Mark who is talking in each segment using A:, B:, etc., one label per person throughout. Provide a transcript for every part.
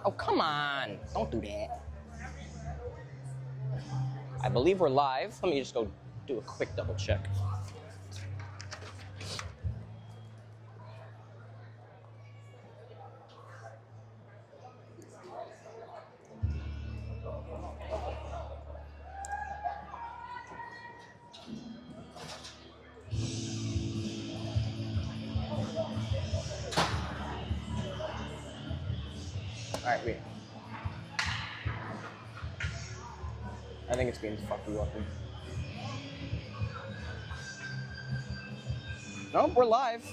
A: Oh, come on. Don't do that. I believe we're live. Let me just go do a quick double check. All right, wait. I think it's being fucking lucky. Nope, we're live.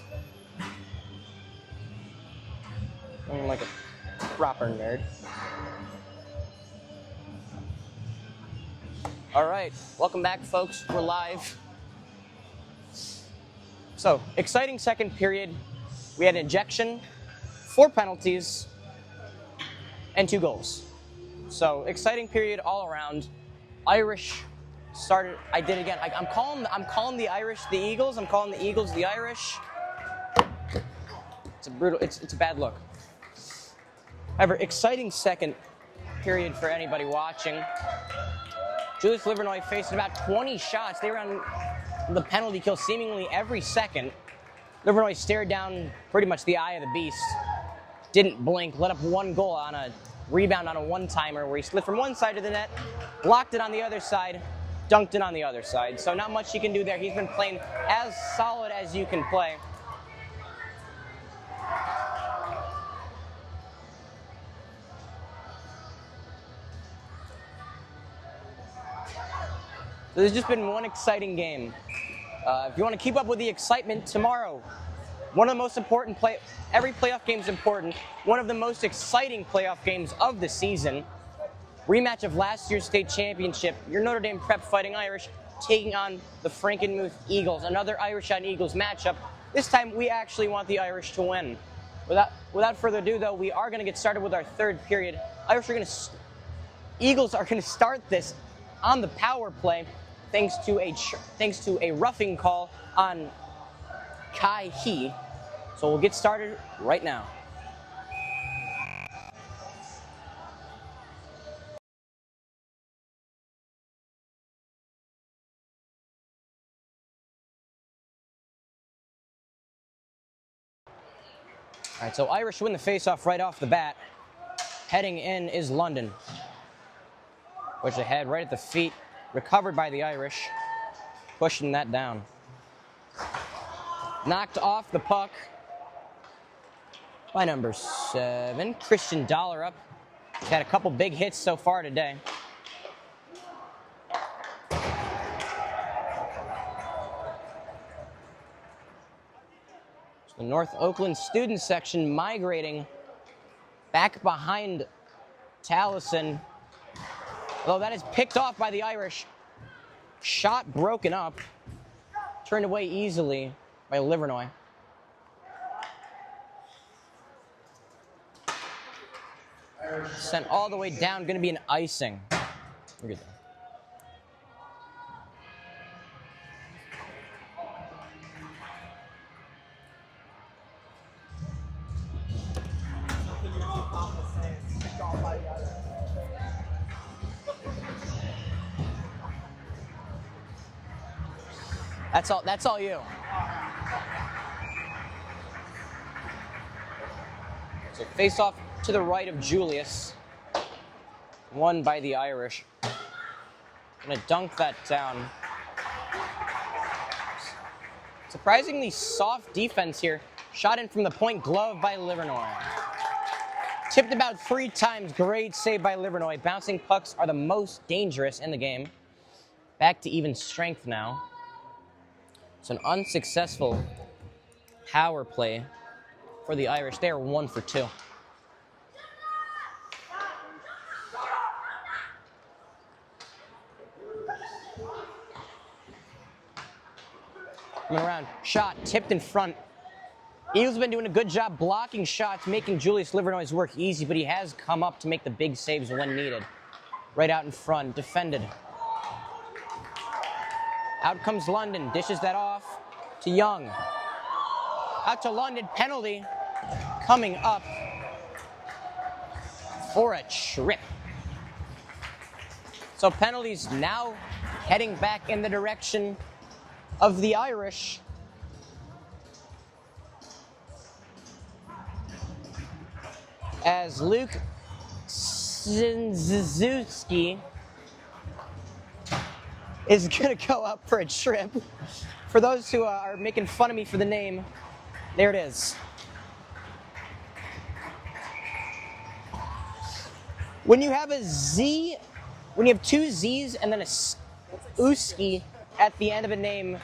A: I'm like a proper nerd. All right, welcome back, folks. We're live. So, exciting second period. We had an ejection, 4 penalties, and 2 goals. So, exciting period all around. Irish started. I did again. I'm calling the Irish the Eagles. I'm calling the Eagles the Irish. It's a brutal. It's a bad look. However, exciting second period for anybody watching. Julius Livernois faced about 20 shots. They were on the penalty kill seemingly every second. Livernois stared down pretty much the eye of the beast. Didn't blink. Let up 1 goal on a rebound on a one-timer where he slid from one side of the net, blocked it on the other side, dunked it on the other side. So not much he can do there. He's been playing as solid as you can play. So there's just been one exciting game. If you want to keep up with the excitement, tomorrow, one of the most important every playoff game is important. One of the most exciting playoff games of the season. Rematch of last year's state championship. Your Notre Dame Prep Fighting Irish taking on the Frankenmuth Eagles. Another Irish on Eagles matchup. This time we actually want the Irish to win. Without further ado, though, we are going to get started with our third period. Eagles are going to start this on the power play, thanks to a roughing call on Kai He. So we'll get started right now. All right, so Irish win the faceoff right off the bat. Heading in is London. Push ahead right at the feet. Recovered by the Irish. Pushing that down. Knocked off the puck by number 7, Christian Dollerup. He's had a couple big hits so far today. The North Oakland student section migrating back behind Taliesin. Although that is picked off by the Irish. Shot broken up. Turned away easily by Livernois. Sent all the way down. Going to be an icing. We're good. That's all you. So face off to the right of Julius. Won by the Irish. Gonna dunk that down. Surprisingly soft defense here. Shot in from the point glove by Livernois. Tipped about 3 times. Great save by Livernois. Bouncing pucks are the most dangerous in the game. Back to even strength now. It's an unsuccessful power play for the Irish. They are 1 for 2. Coming around, shot, tipped in front. Eagles have been doing a good job blocking shots, making Julius Livernois' work easy, but he has come up to make the big saves when needed. Right out in front, defended. Out comes London, dishes that off to Young. Out to London, penalty coming up for a trip. So penalties now heading back in the direction of the Irish. As Luke Sinzuski is going to go up for a trip. For those who are making fun of me for the name, there it is. When you have a Z, when you have two Z's and then a Uski at the end of a name,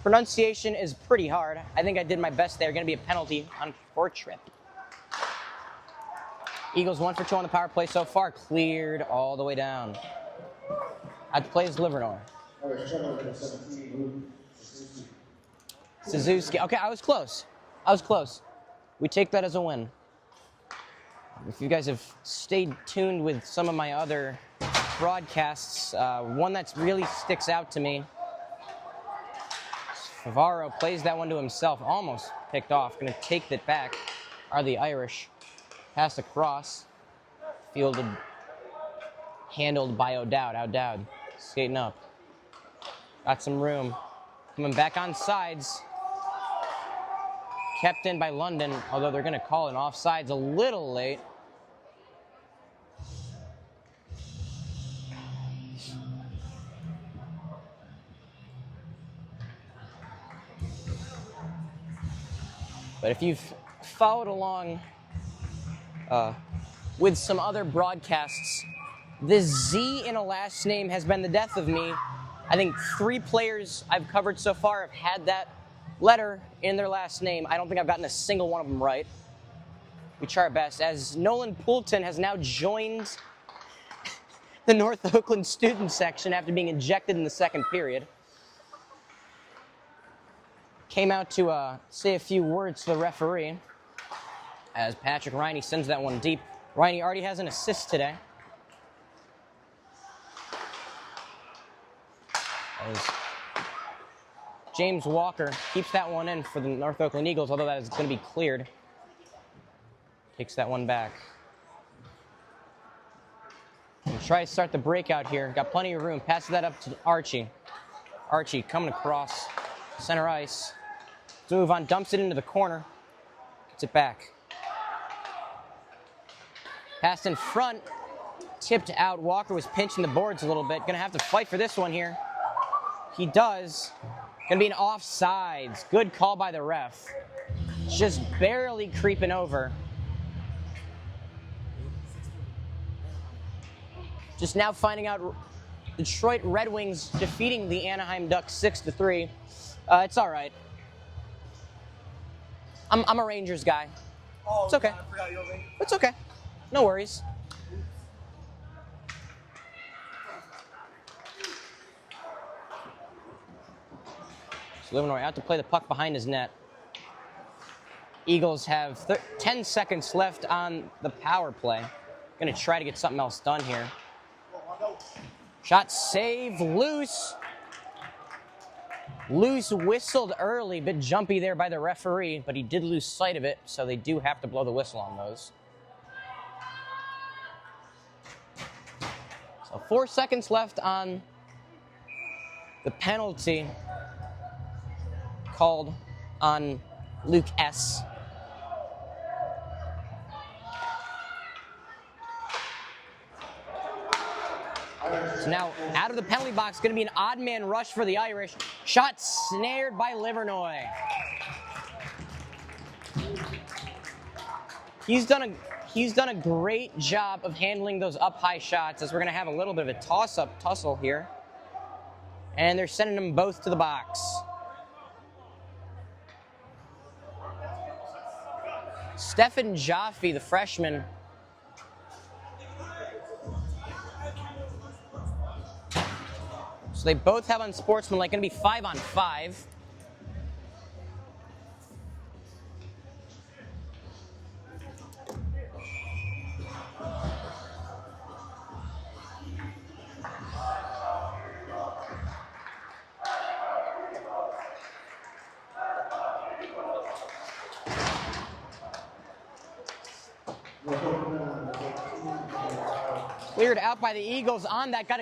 A: pronunciation is pretty hard. I think I did my best there. Going to be a penalty for a trip. Eagles 1 for 2 on the power play so far, cleared all the way down. At the play is Livernois. Suzuki. Okay, I was close. We take that as a win. If you guys have stayed tuned with some of my other broadcasts, one that really sticks out to me, Favaro plays that one to himself, almost picked off. Going to take it back are the Irish. Pass across, fielded, handled by O'Dowd. O'Dowd skating up. Got some room. Coming back on sides. Kept in by London, although they're going to call an offsides a little late. But if you've followed along with some other broadcasts, this Z in a last name has been the death of me. I think 3 players I've covered so far have had that letter in their last name. I don't think I've gotten a single one of them right. We try our best. As Nolan Poulton has now joined the North Oakland student section after being ejected in the second period. Came out to say a few words to the referee as Patrick Riney sends that one deep. Riney already has an assist today. As James Walker keeps that one in for the North Oakland Eagles, although that is going to be cleared. Takes that one back. And try to start the breakout here. Got plenty of room. Passes that up to Archie. Archie coming across center ice. Zuvan dumps it into the corner. Gets it back. Passed in front. Tipped out. Walker was pinching the boards a little bit. Going to have to fight for this one here. He does. Going to be an offsides. Good call by the ref. Just barely creeping over. Just now finding out Detroit Red Wings defeating the Anaheim Ducks 6-3. It's all right. I'm a Rangers guy.
B: Oh,
A: it's okay.
B: God, I forgot you were Rangers.
A: It's okay. No worries. So Livernois out to play the puck behind his net. Eagles have 10 seconds left on the power play. Going to try to get something else done here. Shot save, loose. Loose whistled early, bit jumpy there by the referee, but he did lose sight of it, so they do have to blow the whistle on those. So 4 seconds left on the penalty called on Luke S. So now out of the penalty box, going to be an odd man rush for the Irish. Shot snared by Livernois. He's done a great job of handling those up high shots, as we're going to have a little bit of a tussle here. And they're sending them both to the box. Stefan Jaffe, the freshman, so they both have unsportsmanlike, going to be 5-on-5. Cleared out by the Eagles on that. Got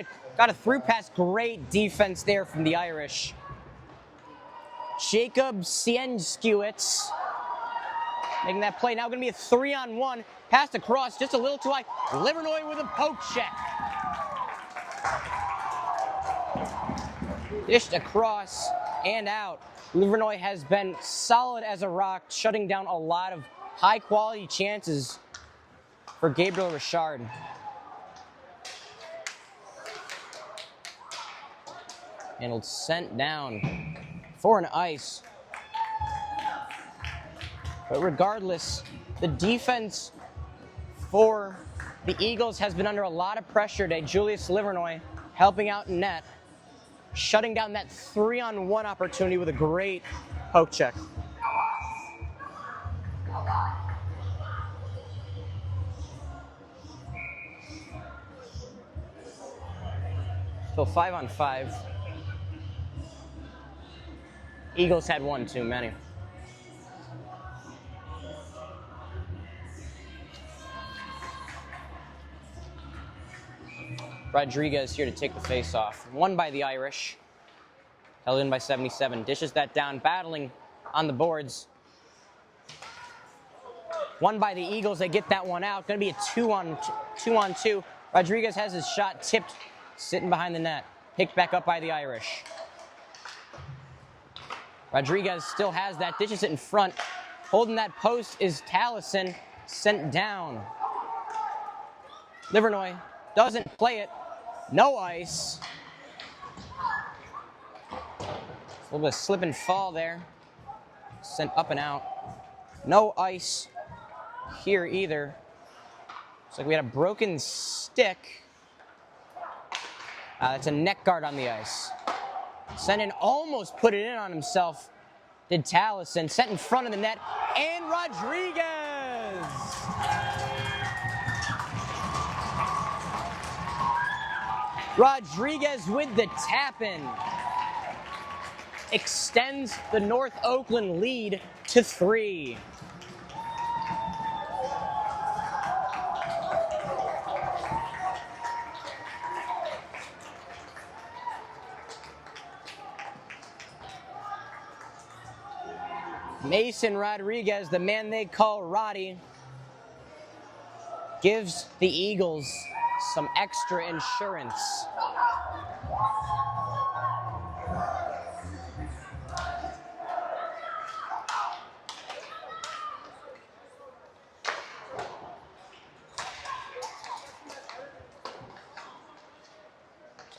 A: a through pass. Great defense there from the Irish. Jacob Sienskiewicz making that play. Now going to be a 3-on-1. Passed across just a little too high. Livernois with a poke check. Dished across and out. Livernois has been solid as a rock, shutting down a lot of high-quality chances for Gabriel Richard. Handled, sent down for an ice. But regardless, the defense for the Eagles has been under a lot of pressure today. Julius Livernois helping out in net, shutting down that 3-on-1 opportunity with a great poke check. So 5-on-5. Eagles had one too many. Rodriguez here to take the face-off. Won by the Irish. Held in by 77. Dishes that down, battling on the boards. Won by the Eagles. They get that one out. Going to be a 2-on-2. Rodriguez has his shot tipped, sitting behind the net. Picked back up by the Irish. Rodriguez still has that. Dishes it in front. Holding that post is Tallison. Sent down. Livernois doesn't play it. No ice. A little bit of slip and fall there. Sent up and out. No ice here either. Looks like we had a broken stick. It's a neck guard on the ice. Sendin almost put it in on himself. Did Tallison. Sent in front of the net. And Rodriguez! Rodriguez with the tap-in. Extends the North Oakland lead to 3. Mason Rodriguez, the man they call Roddy, gives the Eagles some extra insurance.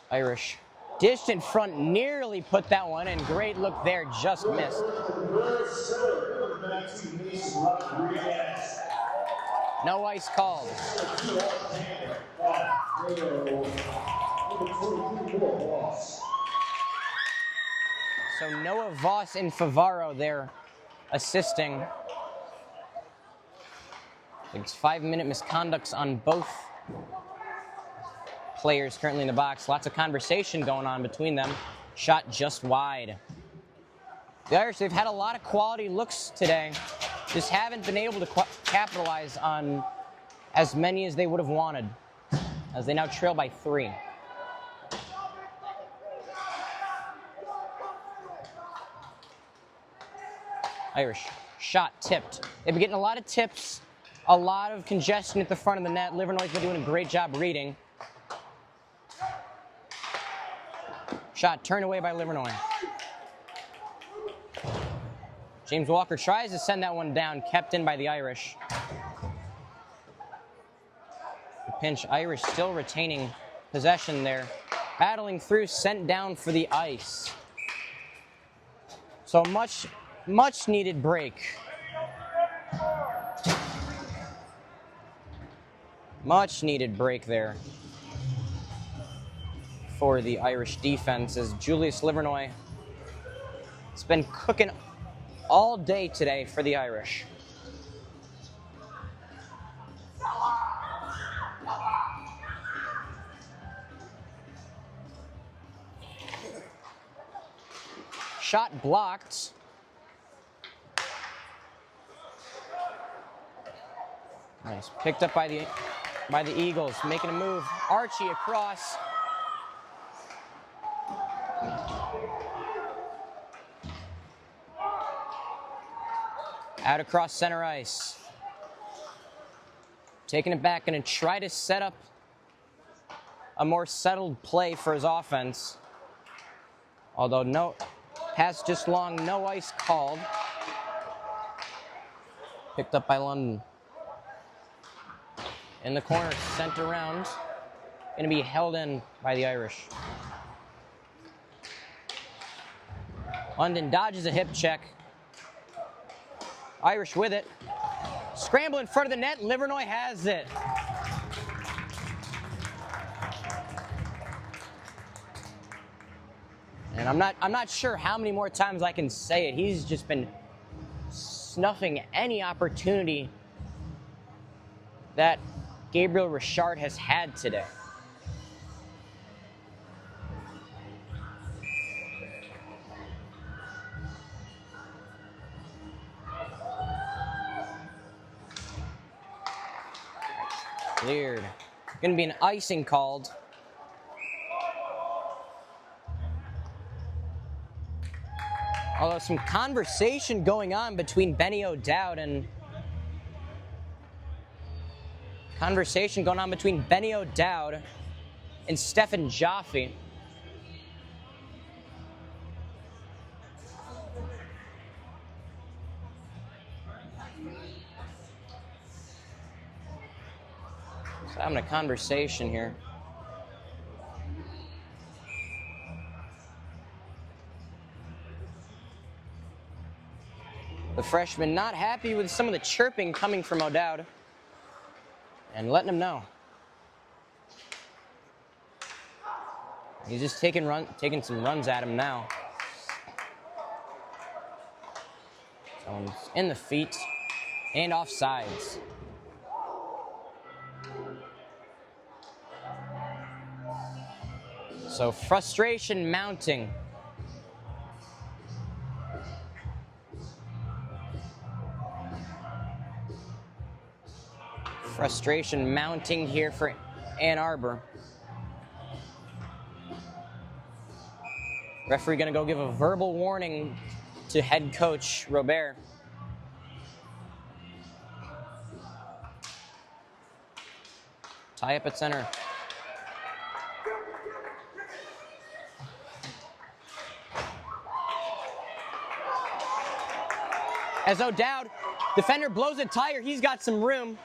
A: Irish dished in front, nearly put that one in. Great look there, just missed. No ice called. So Noah Voss and Favaro there assisting. I think it's 5-minute misconducts on both players currently in the box. Lots of conversation going on between them. Shot just wide. The Irish, they've had a lot of quality looks today. Just haven't been able to capitalize on as many as they would have wanted, as they now trail by 3. Irish, shot tipped. They've been getting a lot of tips, a lot of congestion at the front of the net. Livernois been doing a great job reading. Shot turned away by Livernois. James Walker tries to send that one down, kept in by the Irish. The pinch, Irish still retaining possession there. Battling through, sent down for the ice. So much needed break. Much needed break there for the Irish defense, as Julius Livernois has been cooking all day today for the Irish. Shot blocked. Nice. Picked up by the by the Eagles, making a move. Archie across. Out across center ice. Taking it back, going to try to set up a more settled play for his offense. Although no pass just long, no ice called. Picked up by London. In the corner, sent around. Going to be held in by the Irish. London dodges a hip check. Irish with it. Scramble in front of the net. Livernois has it. And I'm not sure how many more times I can say it. He's just been snuffing any opportunity that Gabriel Richard has had today. Cleared. Going to be an icing called. Although some conversation going on between Benny O'Dowd and Stefan Jaffe. So having a conversation here. The freshman not happy with some of the chirping coming from O'Dowd and letting him know. He's just taking some runs at him now. Someone's in the feet and offsides. So frustration mounting. Frustration mounting here for Ann Arbor. Referee going to go give a verbal warning to head coach Robert. Tie up at center. As O'Dowd, defender blows a tire, he's got some room.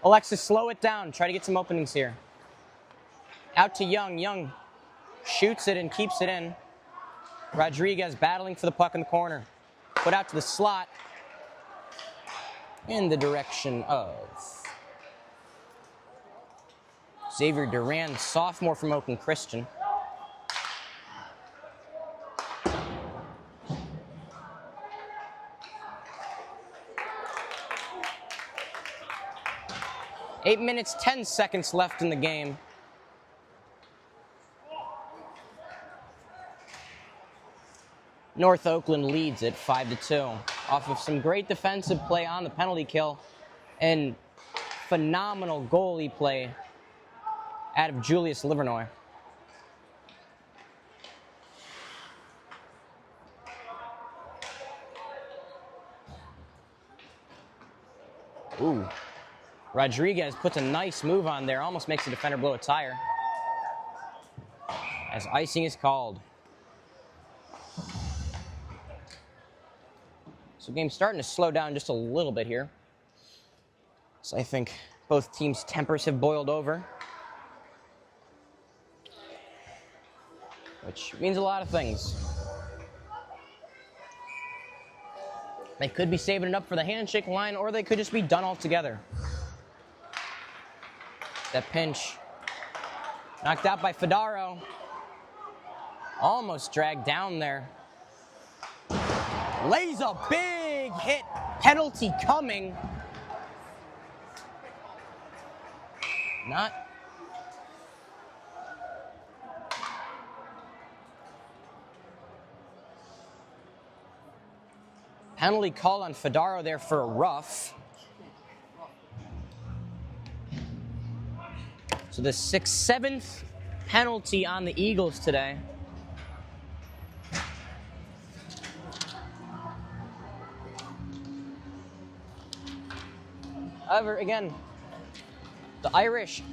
A: Alexis, slow it down. Try to get some openings here. Out to Young. Young shoots it and keeps it in. Rodriguez battling for the puck in the corner. Put out to the slot. In the direction of Xavier Duran, sophomore from Oakland Christian. Eight minutes, 10 seconds left in the game. North Oakland leads it 5-2 off of some great defensive play on the penalty kill and phenomenal goalie play out of Julius Livernois. Ooh. Rodriguez puts a nice move on there, almost makes the defender blow a tire. As icing is called. So game's starting to slow down just a little bit here. So I think both teams' tempers have boiled over. Which means a lot of things. They could be saving it up for the handshake line, or they could just be done altogether. That pinch. Knocked out by Fedaro. Almost dragged down there. Lays a big hit. Penalty coming. Not. Penalty call on Fedaro there for a rough. So the 7th penalty on the Eagles today. However, again, the Irish,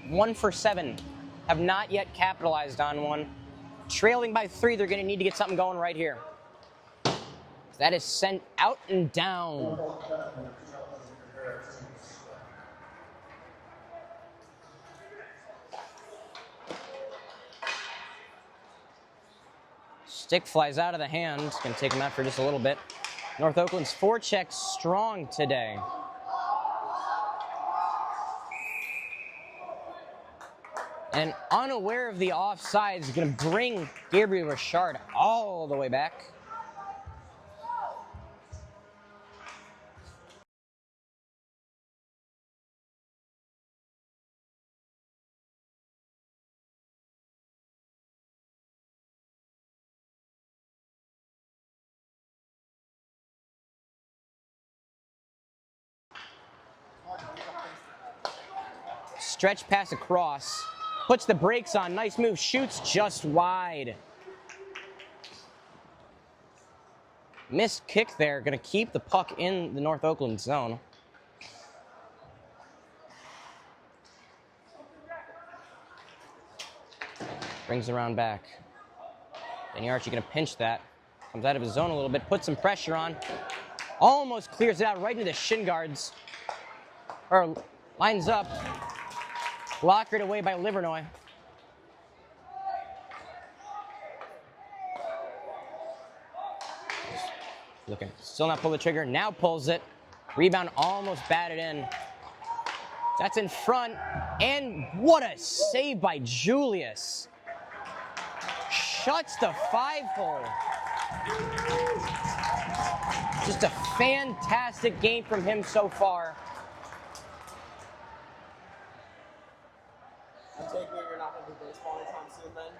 A: 1 for 7, have not yet capitalized on one. Trailing by 3, they're going to need to get something going right here. That is sent out and down. Stick flies out of the hand. It's going to take him out for just a little bit. North Oakland's forecheck strong today. And unaware of the offside is going to bring Gabriel Richard all the way back. Stretch pass across. Puts the brakes on. Nice move. Shoots just wide. Missed kick there. Going to keep the puck in the North Oakland zone. Brings around back. Danny Archie going to pinch that. Comes out of his zone a little bit. Puts some pressure on. Almost clears it out right into the shin guards. Or lines up. Blockered away by Livernois. Looking, still not pull the trigger, now pulls it. Rebound almost batted in. That's in front, and what a save by Julius. Shuts the 5-hole. Just a fantastic game from him so far.
B: I take it you're not going to do baseball anytime soon then?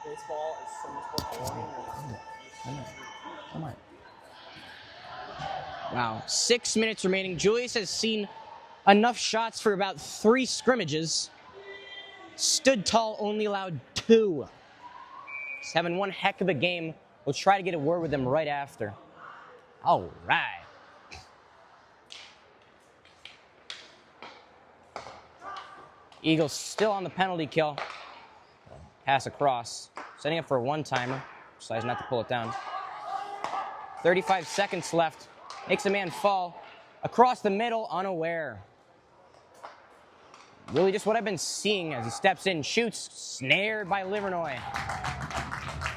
B: Baseball is so much more boring.
A: Come on. Wow, 6 minutes remaining. Julius has seen enough shots for about 3 scrimmages. Stood tall, only allowed 2. He's having one heck of a game. We'll try to get a word with him right after. All right. Eagles still on the penalty kill. Pass across. Setting up for a one-timer. Decides not to pull it down. 35 seconds left. Makes a man fall. Across the middle, unaware. Really just what I've been seeing as he steps in, shoots, snared by Livernois.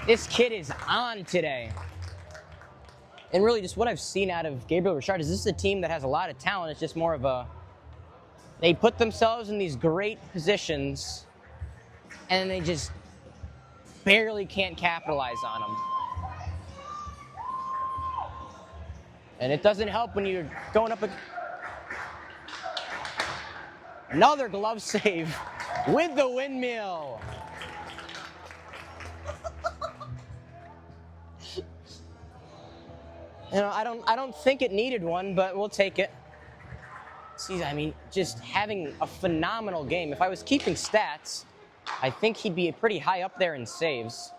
A: This kid is on today. And really just what I've seen out of Gabriel Richard is this is a team that has a lot of talent. It's just more of a, they put themselves in these great positions and they just barely can't capitalize on them. And it doesn't help when you're going up another glove save with the windmill. You know, I don't think it needed one, but we'll take it. See, I mean, just having a phenomenal game. If I was keeping stats, I think he'd be pretty high up there in saves.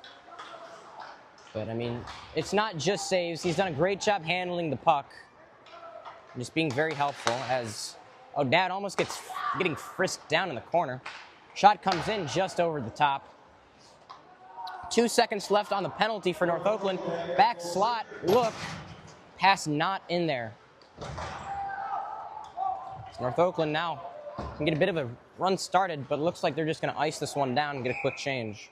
A: But, I mean, it's not just saves. He's done a great job handling the puck. Just being very helpful as O'Dowd almost getting frisked down in the corner. Shot comes in just over the top. 2 seconds left on the penalty for North Oakland. Back slot, look. Pass not in there. North Oakland now can get a bit of a run started, but it looks like they're just going to ice this one down and get a quick change.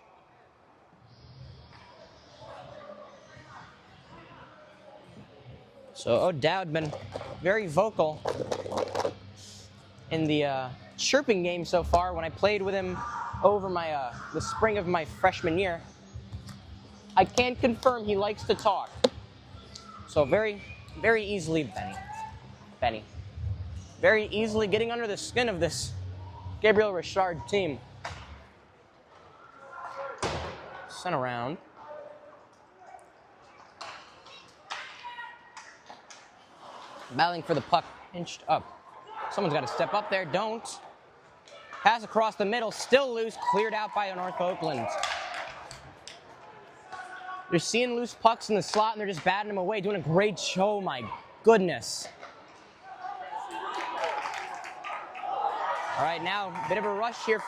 A: So O'Dowd been very vocal in the chirping game so far. When I played with him over my the spring of my freshman year, I can confirm he likes to talk. So very, very easily, Benny. Very easily getting under the skin of this Gabriel Richard team. Sent around. Battling for the puck, pinched up. Someone's got to step up there. Don't. Pass across the middle, still loose, cleared out by North Oakland. They're seeing loose pucks in the slot and they're just batting them away, doing a great show, oh my goodness. All right, now a bit of a rush here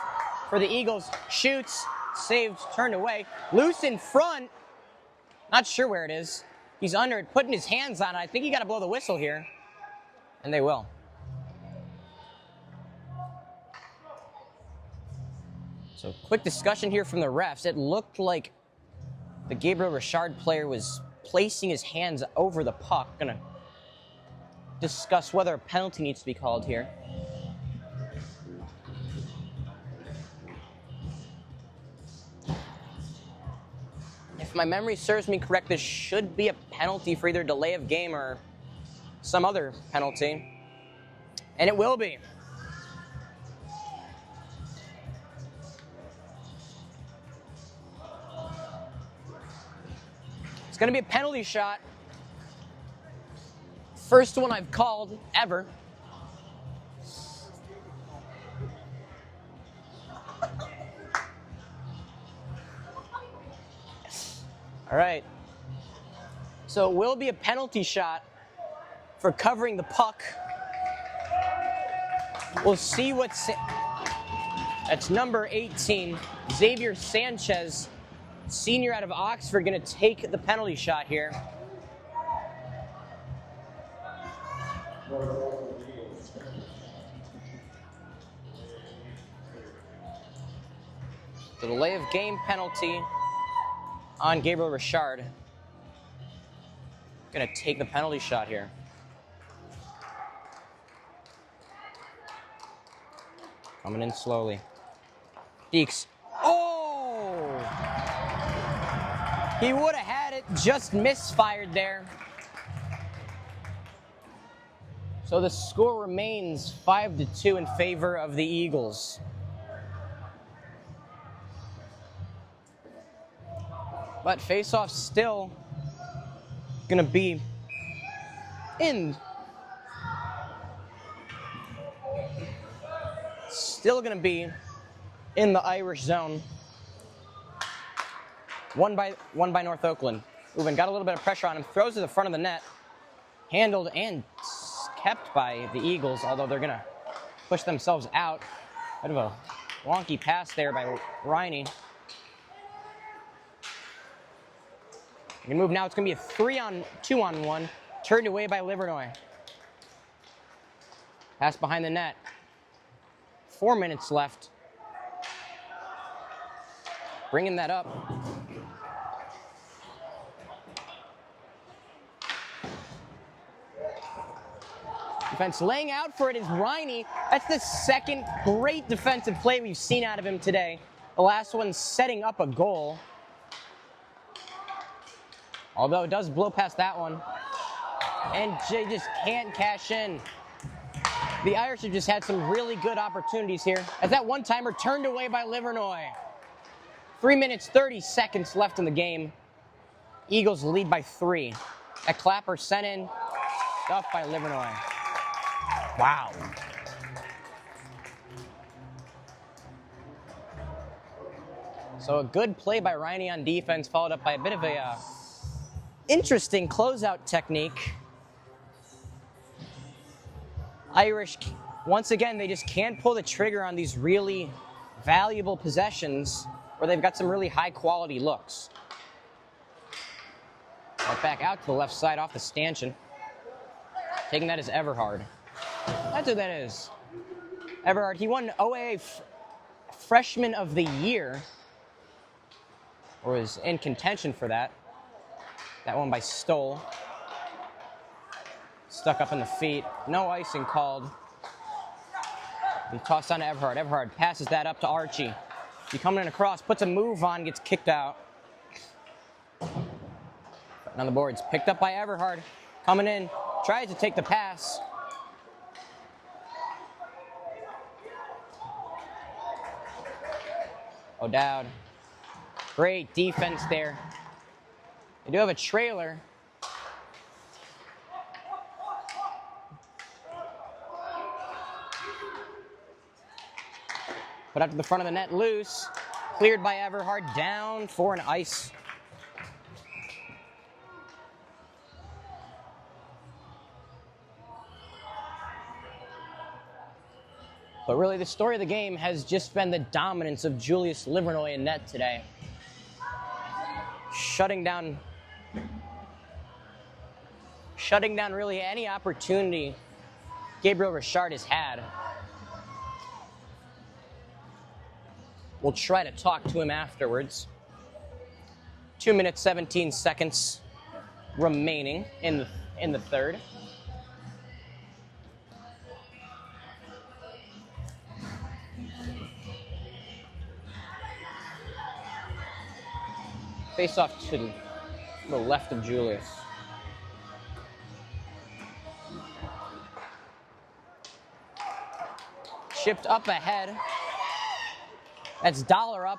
A: for the Eagles. Shoots, saved, turned away. Loose in front. Not sure where it is. He's under it, putting his hands on it. I think you got to blow the whistle here. And they will. So quick discussion here from the refs. It looked like the Gabriel Richard player was placing his hands over the puck. Gonna discuss whether a penalty needs to be called here. If my memory serves me correct, this should be a penalty for either delay of game or some other penalty. And it will be. It's going to be a penalty shot. First one I've called ever. All right. So it will be a penalty shot for covering the puck. We'll see what's... That's number 18, Xavier Sanchez, senior out of Oxford, going to take the penalty shot here. The delay of game penalty on Gabriel Richard. Going to take the penalty shot here. Coming in slowly. Deeks. Oh! He would have had it, just misfired there. So the score remains 5-2 in favor of the Eagles. But face-off still gonna be in. Still gonna be in the Irish zone. One by North Oakland. Uben got a little bit of pressure on him, throws to the front of the net, handled and kept by the Eagles, although they're gonna push themselves out. Bit of a wonky pass there by Riney. We can move now. It's going to be a 3-on-2-on-1. Turned away by Livernois. Pass behind the net. 4 minutes left. Bringing that up. Defense laying out for it is Riney. That's the second great defensive play we've seen out of him today. The last one setting up a goal. Although it does blow past that one. And Jay just can't cash in. The Irish have just had some really good opportunities here. As that one-timer turned away by Livernois. 3 minutes, 30 seconds left in the game. Eagles lead by 3. That clapper sent in. Stuffed by Livernois. Wow. So a good play by Riney on defense, followed up by a bit of a interesting closeout technique. Irish, once again, they just can't pull the trigger on these really valuable possessions where they've got some really high-quality looks. Right back out to the left side off the stanchion. Taking that is Everhard. That's who that is. Everhard, he won OAA Freshman of the Year, or was in contention for that. That one by Stoll. Stuck up in the feet. No icing called. He tossed on to Everhard. Everhard passes that up to Archie. He coming in across, puts a move on, gets kicked out. On the boards, picked up by Everhard. Coming in, tries to take the pass. O'Dowd. Great defense there. They do have a trailer. Put out to the front of the net, loose. Cleared by Everhard, down for an ice. But really, the story of the game has just been the dominance of Julius Livernoy in net today. Shutting down really any opportunity Gabriel Richard has had. We'll try to talk to him afterwards. 2 minutes, 17 seconds remaining in the third. Face off to the left of Julius. Shipped up ahead. That's Dollar up.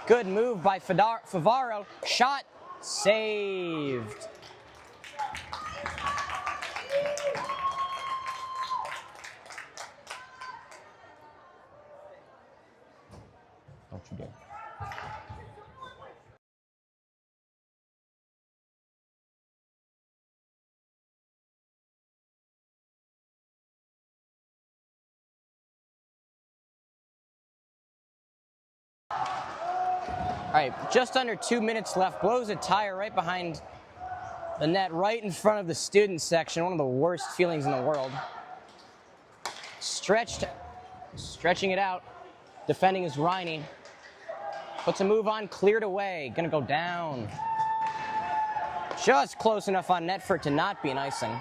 A: Good move by Favaro. Shot saved. Don't you dare. All right, just under 2 minutes left. Blows a tire right behind the net, right in front of the student section. One of the worst feelings in the world. Stretching it out. Defending is Riney. Puts a move on, cleared away. Gonna go down. Just close enough on net for it to not be an icing.